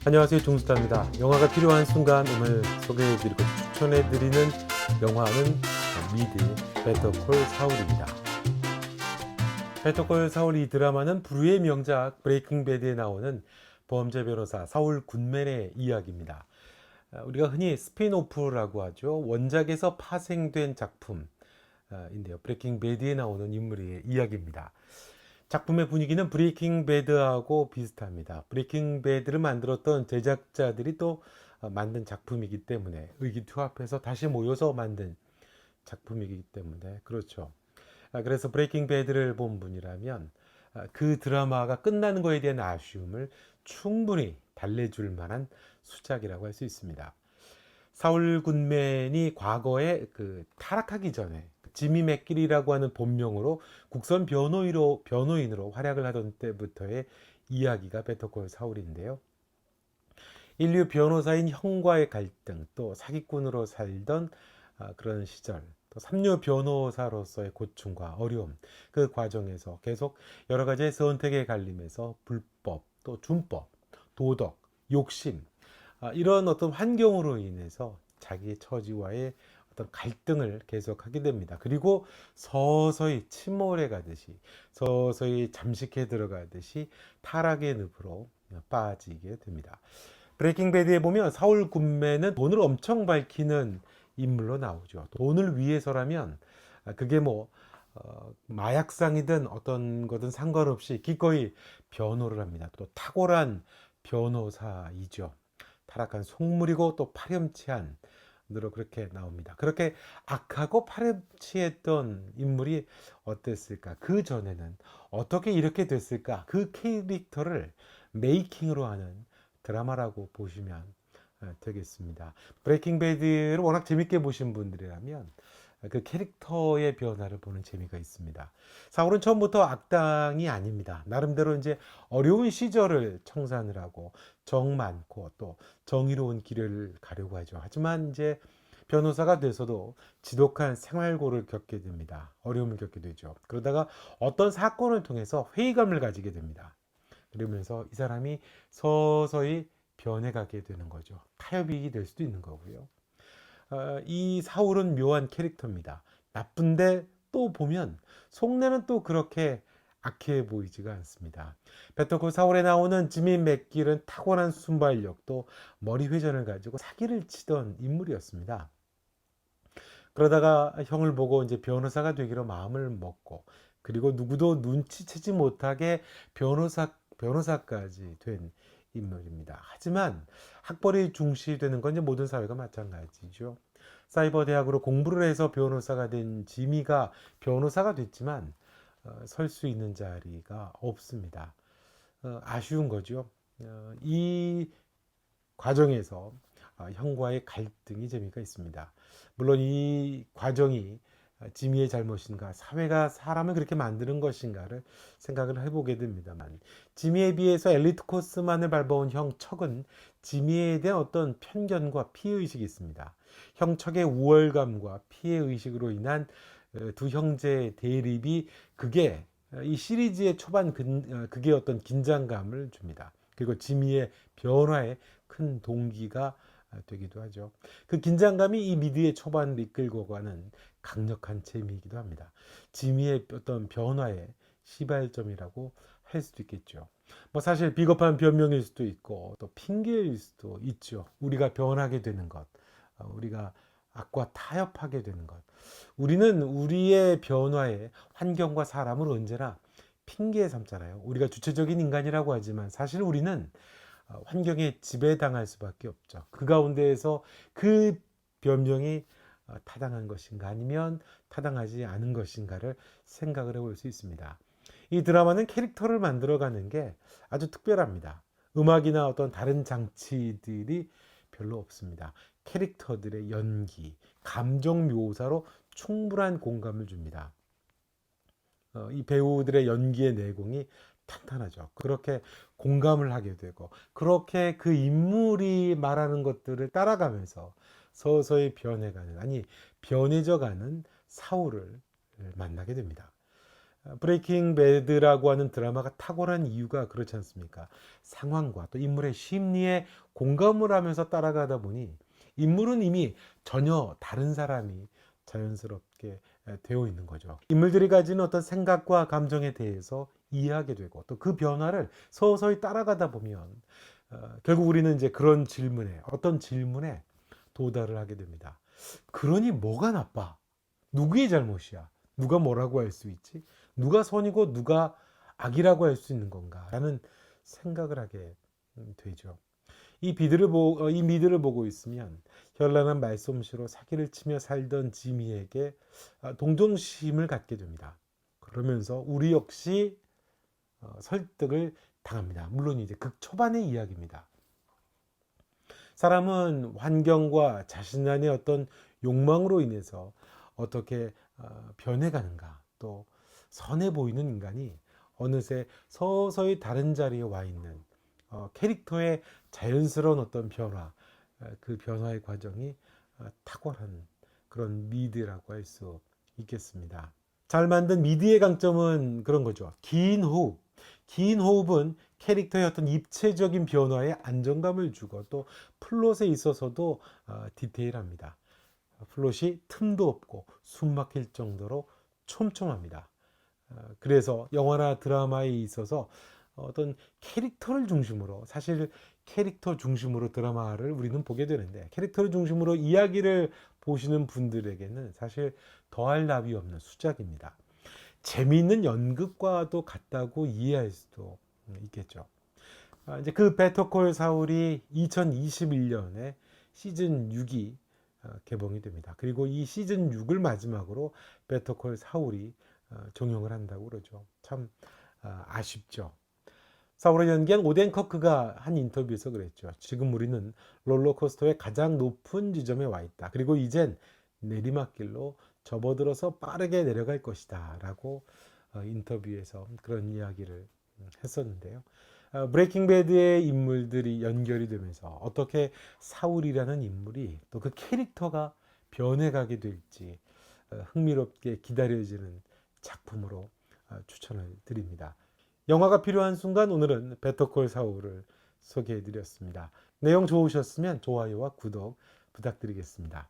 안녕하세요, 종수다입니다. 영화가 필요한 순간 오늘 소개해드리고 추천해드리는 영화는 미드 베터 콜 사울입니다. 베터 콜 사울, 이 드라마는 불후의 명작 브레이킹 배드에 나오는 범죄 변호사 사울 굿맨의 이야기입니다. 우리가 흔히 스핀오프라고 하죠. 원작에서 파생된 작품인데요. 브레이킹 배드에 나오는 인물의 이야기입니다. 작품의 분위기는 브레이킹 배드하고 비슷합니다. 브레이킹 배드를 만들었던 제작자들이 또 만든 작품이기 때문에 의기투합해서 다시 모여서 만든 작품이기 때문에 그렇죠. 그래서 브레이킹 배드를 본 분이라면 그 드라마가 끝나는 거에 대한 아쉬움을 충분히 달래줄 만한 수작이라고 할 수 있습니다. 사울 굿맨이 과거에 타락하기 전에 지미 맥길이라고 하는 본명으로 국선 변호인으로 활약을 하던 때부터의 이야기가 베터콜 사울인데요. 인류 변호사인 형과의 갈등, 또 사기꾼으로 살던 그런 시절, 또 삼류 변호사로서의 고충과 어려움, 그 과정에서 계속 여러 가지의 선택의 갈림에서 불법, 또 준법, 도덕, 욕심, 이런 어떤 환경으로 인해서 자기의 처지와의 어떤 갈등을 계속하게 됩니다. 그리고 서서히 침몰해 가듯이, 서서히 잠식해 들어가듯이 타락의 늪으로 빠지게 됩니다. 브레이킹 배드에 보면 사울 굿맨은 돈을 엄청 밝히는 인물로 나오죠. 돈을 위해서라면 그게 마약상이든 어떤 거든 상관없이 기꺼이 변호를 합니다. 또 탁월한 변호사이죠. 타락한 속물이고 또 파렴치한 으로 그렇게 나옵니다. 그렇게 악하고 파렴치했던 인물이 어땠을까? 그 전에는 어떻게 이렇게 됐을까? 그 캐릭터를 메이킹으로 하는 드라마라고 보시면 되겠습니다. 브레이킹 배드를 워낙 재밌게 보신 분들이라면 그 캐릭터의 변화를 보는 재미가 있습니다. 사울은 처음부터 악당이 아닙니다. 나름대로 이제 어려운 시절을 청산을 하고 정 많고 또 정의로운 길을 가려고 하죠. 하지만 이제 변호사가 돼서도 지독한 생활고를 겪게 됩니다. 어려움을 겪게 되죠. 그러다가 어떤 사건을 통해서 회의감을 가지게 됩니다. 그러면서 이 사람이 서서히 변해가게 되는 거죠. 타협이 될 수도 있는 거고요. 이 사울은 묘한 캐릭터입니다. 나쁜데 또 보면 속내는 또 그렇게 악해 보이지가 않습니다. 베터콜 사울에 나오는 지미 맥길은 타고난 순발력, 또 머리 회전을 가지고 사기를 치던 인물이었습니다. 그러다가 형을 보고 이제 변호사가 되기로 마음을 먹고, 그리고 누구도 눈치채지 못하게 변호사까지 된 인물입니다. 하지만 학벌이 중시되는 건 이제 모든 사회가 마찬가지죠. 사이버 대학으로 공부를 해서 변호사가 된 지미가 변호사가 됐지만 설 수 있는 자리가 없습니다. 아쉬운 거죠. 이 과정에서 형과의 갈등이 재미가 있습니다. 물론 이 과정이 지미의 잘못인가, 사회가 사람을 그렇게 만드는 것인가를 생각을 해보게 됩니다만, 지미에 비해서 엘리트 코스만을 밟아온 형 척은 지미에 대한 어떤 편견과 피해의식이 있습니다. 형 척의 우월감과 피해의식으로 인한 두 형제의 대립이, 그게 이 시리즈의 초반 그게 어떤 긴장감을 줍니다. 그리고 지미의 변화에 큰 동기가 되기도 하죠. 그 긴장감이 이 미드의 초반을 이끌고 가는 강력한 재미이기도 합니다. 지미의 어떤 변화의 시발점이라고 할 수도 있겠죠. 사실 비겁한 변명일 수도 있고 또 핑계일 수도 있죠. 우리가 변하게 되는 것, 우리가 악과 타협하게 되는 것. 우리는 우리의 변화에 환경과 사람을 언제나 핑계 삼잖아요. 우리가 주체적인 인간이라고 하지만 사실 우리는 환경에 지배당할 수밖에 없죠. 그 가운데에서 그 변명이 타당한 것인가 아니면 타당하지 않은 것인가를 생각을 해볼 수 있습니다. 이 드라마는 캐릭터를 만들어가는 게 아주 특별합니다. 음악이나 어떤 다른 장치들이 별로 없습니다. 캐릭터들의 연기, 감정 묘사로 충분한 공감을 줍니다. 이 배우들의 연기의 내공이 탄탄하죠. 그렇게 공감을 하게 되고, 그렇게 그 인물이 말하는 것들을 따라가면서 서서히 변해가는, 아니 변해져가는 사울을 만나게 됩니다. 브레이킹 배드라고 하는 드라마가 탁월한 이유가 그렇지 않습니까? 상황과 또 인물의 심리에 공감을 하면서 따라가다 보니 인물은 이미 전혀 다른 사람이 자연스럽게 되어 있는 거죠. 인물들이 가지는 어떤 생각과 감정에 대해서 이해하게 되고 또 그 변화를 서서히 따라가다 보면 결국 우리는 이제 그런 질문에 어떤 질문에 도달을 하게 됩니다. 그러니 뭐가 나빠? 누구의 잘못이야? 누가 뭐라고 할 수 있지? 누가 선이고 누가 악이라고 할 수 있는 건가? 라는 생각을 하게 되죠. 이 미드를 보고 있으면 현란한 말솜씨로 사기를 치며 살던 지미에게 동정심을 갖게 됩니다. 그러면서 우리 역시 설득을 당합니다. 물론 이제 극 초반의 이야기입니다. 사람은 환경과 자신 안의 어떤 욕망으로 인해서 어떻게 변해가는가, 또 선해 보이는 인간이 어느새 서서히 다른 자리에 와 있는 캐릭터의 자연스러운 어떤 변화, 그 변화의 과정이 탁월한 그런 미드라고 할 수 있겠습니다. 잘 만든 미드의 강점은 그런 거죠. 긴 호흡. 긴 호흡은 캐릭터의 어떤 입체적인 변화에 안정감을 주고 또 플롯에 있어서도 디테일합니다. 플롯이 틈도 없고 숨 막힐 정도로 촘촘합니다. 그래서 영화나 드라마에 있어서 어떤 캐릭터를 중심으로, 사실 캐릭터 중심으로 드라마를 우리는 보게 되는데, 캐릭터를 중심으로 이야기를 보시는 분들에게는 사실 더할 나위 없는 수작입니다. 재미있는 연극과도 같다고 이해할 수도 있겠죠. 이제 그 베터콜 사울이 2021년에 시즌 6이 개봉이 됩니다. 그리고 이 시즌 6을 마지막으로 베터콜 사울이 종영을 한다고 그러죠. 참 아쉽죠. 사울을 연기한 오덴 커크가 한 인터뷰에서 그랬죠. 지금 우리는 롤러코스터의 가장 높은 지점에 와 있다. 그리고 이젠 내리막길로 접어들어서 빠르게 내려갈 것이다. 라고 인터뷰에서 그런 이야기를 했었는데요. 브레이킹 배드의 인물들이 연결이 되면서 어떻게 사울이라는 인물이 또 그 캐릭터가 변해가게 될지 흥미롭게 기다려지는 작품으로 추천을 드립니다. 영화가 필요한 순간 오늘은 베터콜 사울을 소개해 드렸습니다. 내용 좋으셨으면 좋아요와 구독 부탁드리겠습니다.